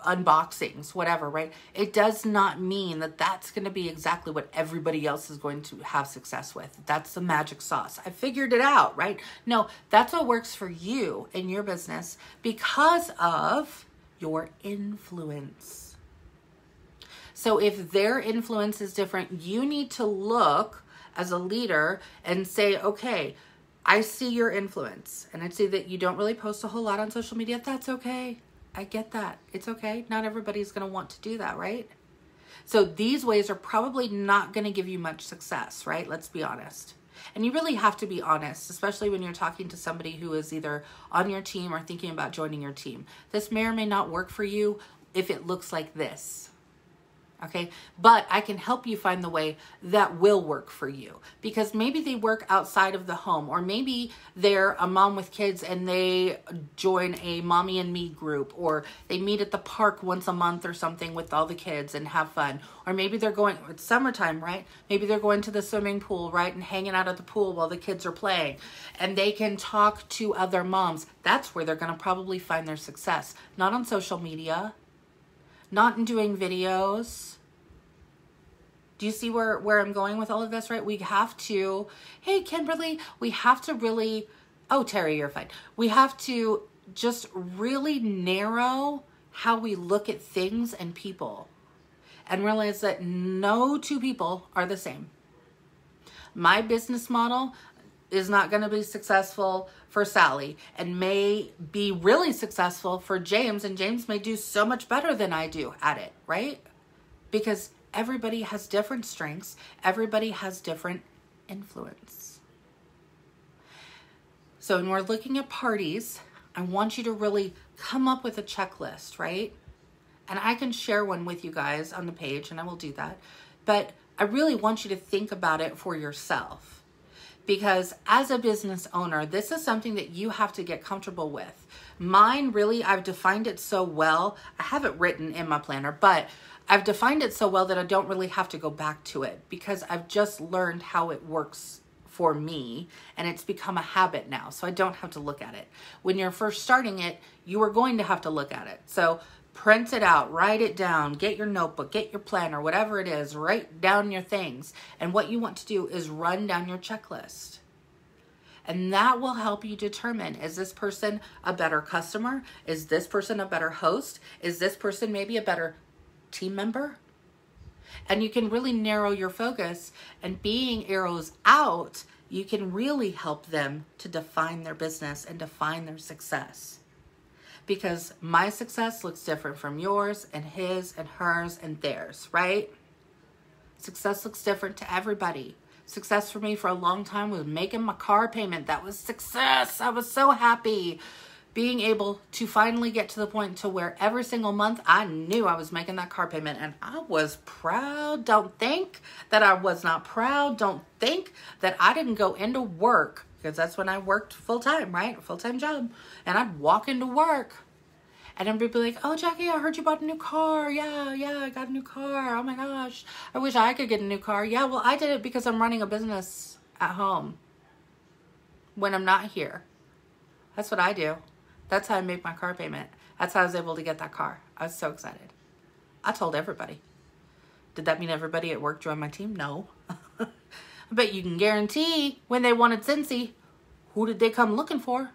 A: unboxings, whatever, right? It does not mean that that's going to be exactly what everybody else is going to have success with. That's the magic sauce. I figured it out, right? No, that's what works for you in your business because of your influence. So if their influence is different, you need to look as a leader and say, okay, I see your influence and I see that you don't really post a whole lot on social media. That's okay. I get that. It's okay. Not everybody's going to want to do that, right? So these ways are probably not going to give you much success, right? Let's be honest. And you really have to be honest, especially when you're talking to somebody who is either on your team or thinking about joining your team. This may or may not work for you if it looks like this. Okay, but I can help you find the way that will work for you, because maybe they work outside of the home, or maybe they're a mom with kids and they join a mommy and me group, or they meet at the park once a month or something with all the kids and have fun. Or maybe they're going, it's summertime, right? Maybe they're going to the swimming pool, right? And hanging out at the pool while the kids are playing, and they can talk to other moms. That's where they're going to probably find their success. Not on social media, not in doing videos. Do you see where I'm going with all of this, right? We have to, hey, Kimberly, we have to really, oh, Terry, you're fine. We have to just really narrow how we look at things and people and realize that no two people are the same. My business model is not going to be successful for Sally and may be really successful for James, and James may do so much better than I do at it, right? Because everybody has different strengths. Everybody has different influence. So when we're looking at parties, I want you to really come up with a checklist, right? And I can share one with you guys on the page, and I will do that. But I really want you to think about it for yourself. Because as a business owner, this is something that you have to get comfortable with. Mine, really, I've defined it so well. I have it written in my planner, but I've defined it so well that I don't really have to go back to it, because I've just learned how it works for me, and it's become a habit now, so I don't have to look at it. When you're first starting it, you are going to have to look at it. So print it out, write it down, get your notebook, get your planner, whatever it is, write down your things. And what you want to do is run down your checklist. And that will help you determine, is this person a better customer? Is this person a better host? Is this person maybe a better team member? And you can really narrow your focus, and being arrows out, you can really help them to define their business and define their success. Because my success looks different from yours and his and hers and theirs, right? Success looks different to everybody. Success for me for a long time was making my car payment. That was success. I was so happy being able to finally get to the point to where every single month I knew I was making that car payment, and I was proud. Don't think that I was not proud. Don't think that I didn't go into work, because that's when I worked full-time, right? Full-time job. And I'd walk into work and everybody be like, oh, Jacqui, I heard you bought a new car. Yeah, I got a new car. Oh my gosh. I wish I could get a new car. Yeah, well, I did it because I'm running a business at home when I'm not here. That's what I do. That's how I make my car payment. That's how I was able to get that car. I was so excited. I told everybody. Did that mean everybody at work joined my team? No. But you can guarantee when they wanted Scentsy, who did they come looking for?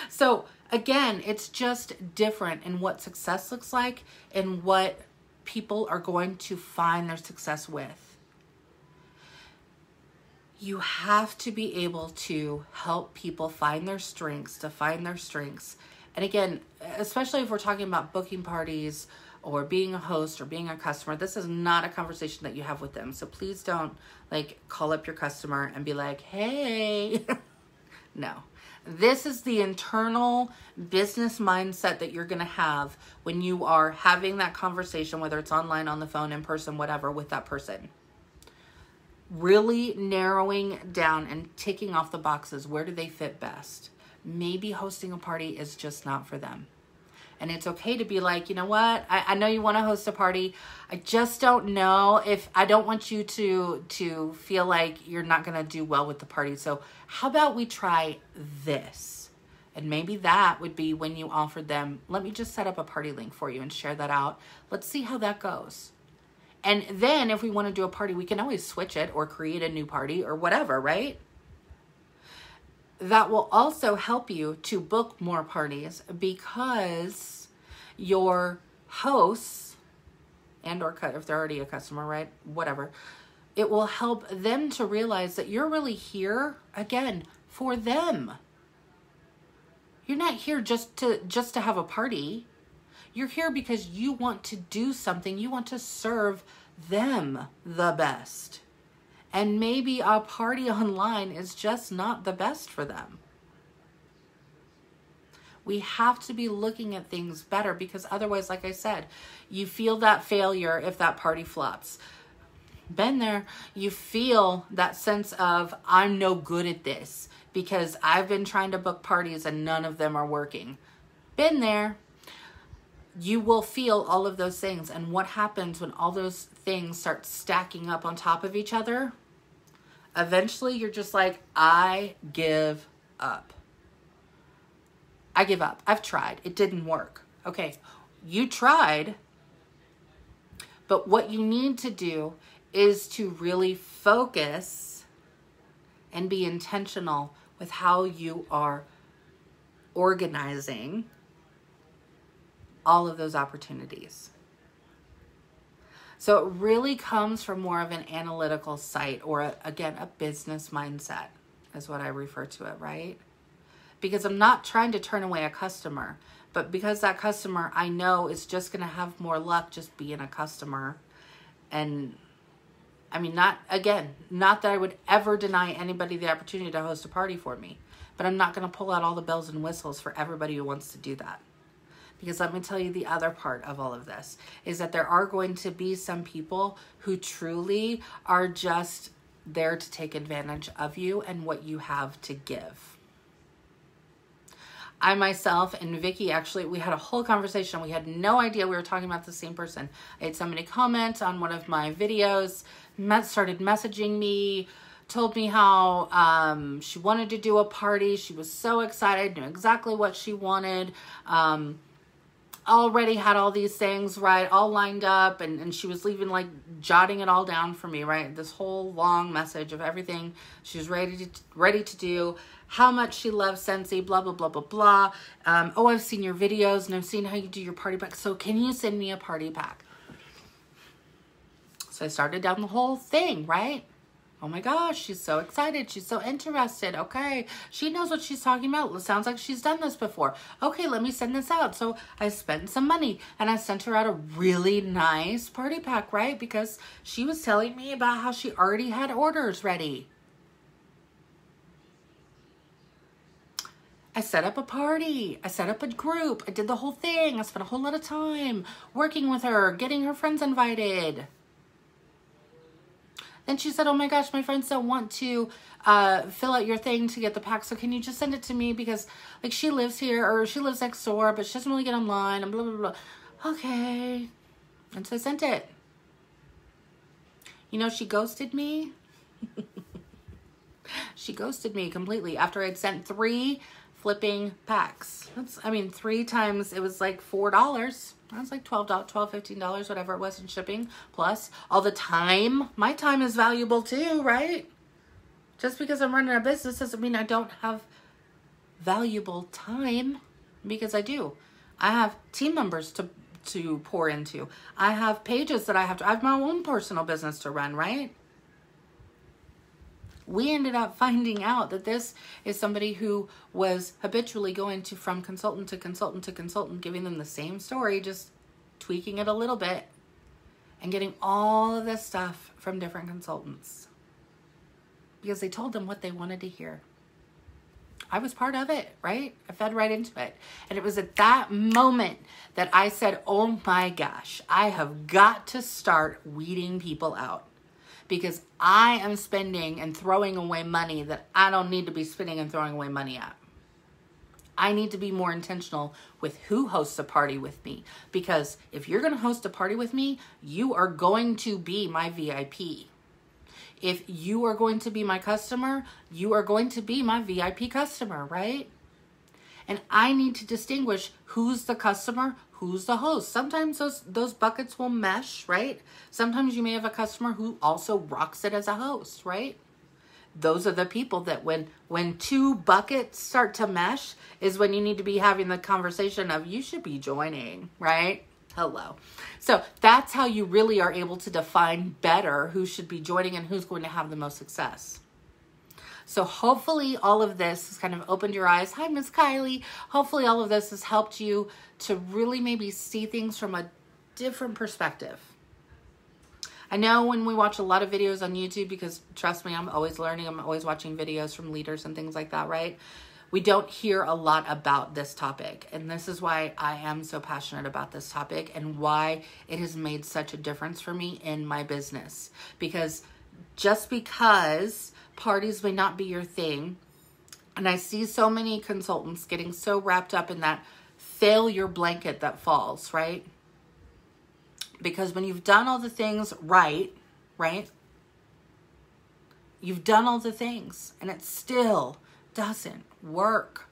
A: So again, it's just different in what success looks like and what people are going to find their success with. You have to be able to help people find their strengths, define their strengths. And again, especially if we're talking about booking parties or being a host or being a customer, this is not a conversation that you have with them. So please don't call up your customer and be like, hey, no. This is the internal business mindset that you're going to have when you are having that conversation, whether it's online, on the phone, in person, whatever, with that person. Really narrowing down and ticking off the boxes. Where do they fit best? Maybe hosting a party is just not for them. And it's okay to be like, you know what? I know you want to host a party. I just don't know if, I don't want you to feel like you're not going to do well with the party. So how about we try this? And maybe that would be when you offered them, let me just set up a party link for you and share that out. Let's see how that goes. And then if we want to do a party, we can always switch it or create a new party or whatever, right? That will also help you to book more parties because your hosts and or if they're already a customer, right? Whatever. It will help them to realize that you're really here, again, for them. You're not here just to have a party. You're here because you want to do something. You want to serve them the best. And maybe a party online is just not the best for them. We have to be looking at things better because otherwise, like I said, you feel that failure if that party flops. Been there. You feel that sense of, I'm no good at this because I've been trying to book parties and none of them are working. Been there. You will feel all of those things. And what happens when all those things start stacking up on top of each other? Eventually, you're just like, I give up. I give up. I've tried. It didn't work. Okay, you tried. But what you need to do is to really focus and be intentional with how you are organizing all of those opportunities. So it really comes from more of an analytical site or, again, a business mindset is what I refer to it, right? Because I'm not trying to turn away a customer, but because that customer I know is just going to have more luck just being a customer. And I mean, not that I would ever deny anybody the opportunity to host a party for me, but I'm not going to pull out all the bells and whistles for everybody who wants to do that. Because let me tell you the other part of all of this is that there are going to be some people who truly are just there to take advantage of you and what you have to give. I myself and Vicky, actually, we had a whole conversation. We had no idea we were talking about the same person. I had somebody comment on one of my videos, started messaging me, told me how she wanted to do a party. She was so excited, knew exactly what she wanted. Already had all these things, right, all lined up, and she was leaving, like, jotting it all down for me, right, this whole long message of everything she was ready to do, how much she loves Scentsy, blah, blah, blah, blah, blah. Oh, I've seen your videos, and I've seen how you do your party pack, so can you send me a party pack? So I started down the whole thing, right? Oh my gosh, she's so excited. She's so interested. Okay, she knows what she's talking about. It sounds like she's done this before. Okay, let me send this out. So I spent some money and I sent her out a really nice party pack, right? Because she was telling me about how she already had orders ready. I set up a party. I set up a group. I did the whole thing. I spent a whole lot of time working with her, getting her friends invited. Then she said, oh my gosh, my friends don't want to fill out your thing to get the pack. So can you just send it to me? Because like she lives here or she lives next door, but she doesn't really get online and blah, blah, blah. Okay. And so I sent it. You know, she ghosted me. She ghosted me completely after I'd sent 3 flipping packs. I mean, 3 times it was like $4. That was like $12, $15, whatever it was in shipping. Plus all the time. My time is valuable too, right? Just because I'm running a business doesn't mean I don't have valuable time, because I do. I have team members to pour into. I have pages that I have my own personal business to run, right? We ended up finding out that this is somebody who was habitually going to from consultant to consultant to consultant, giving them the same story, just tweaking it a little bit and getting all of this stuff from different consultants because they told them what they wanted to hear. I was part of it, right? I fed right into it. And it was at that moment that I said, oh my gosh, I have got to start weeding people out. Because I am spending and throwing away money that I don't need to be spending and throwing away money at. I need to be more intentional with who hosts a party with me. Because if you're going to host a party with me, you are going to be my VIP. If you are going to be my customer, you are going to be my VIP customer, right? And I need to distinguish who's the customer, who's the host. Sometimes those buckets will mesh, right? Sometimes you may have a customer who also rocks it as a host, right? Those are the people that when two buckets start to mesh is when you need to be having the conversation of you should be joining, right? Hello. So that's how you really are able to define better who should be joining and who's going to have the most success. So hopefully all of this has kind of opened your eyes. Hi, Miss Kylie. Hopefully all of this has helped you to really maybe see things from a different perspective. I know when we watch a lot of videos on YouTube, because trust me, I'm always learning. I'm always watching videos from leaders and things like that, right? We don't hear a lot about this topic. And this is why I am so passionate about this topic and why it has made such a difference for me in my business. Because just because parties may not be your thing, and I see so many consultants getting so wrapped up in that failure blanket that falls, right? Because when you've done all the things right? You've done all the things and it still doesn't work.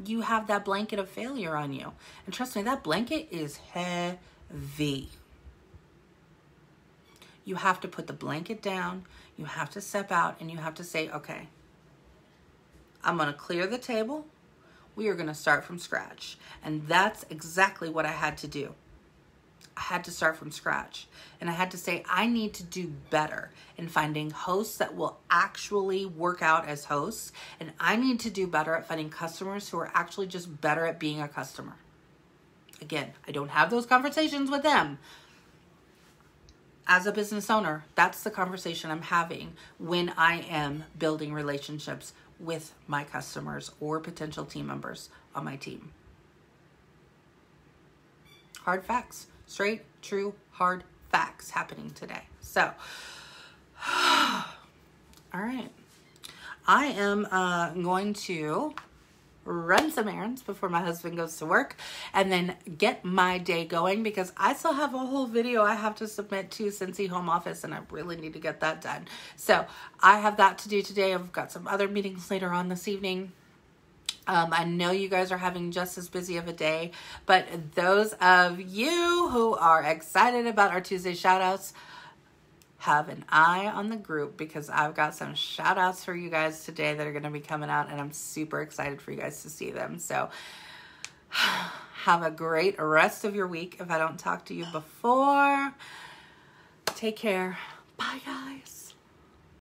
A: You have that blanket of failure on you. And trust me, that blanket is heavy. You have to put the blanket down. You have to step out and you have to say, okay, I'm going to clear the table. We are going to start from scratch. And that's exactly what I had to do. I had to start from scratch. And I had to say, I need to do better in finding hosts that will actually work out as hosts. And I need to do better at finding customers who are actually just better at being a customer. Again, I don't have those conversations with them. As a business owner, that's the conversation I'm having when I am building relationships with my customers or potential team members on my team. Hard facts. Straight, true, hard facts happening today. So, all right. I am going to run some errands before my husband goes to work and then get my day going because I still have a whole video I have to submit to Scentsy Home Office and I really need to get that done. So I have that to do today. I've got some other meetings later on this evening. I know you guys are having just as busy of a day, but those of you who are excited about our Tuesday shout-outs, have an eye on the group because I've got some shout-outs for you guys today that are going to be coming out, and I'm super excited for you guys to see them. So have a great rest of your week. If I don't talk to you before, take care. Bye, guys.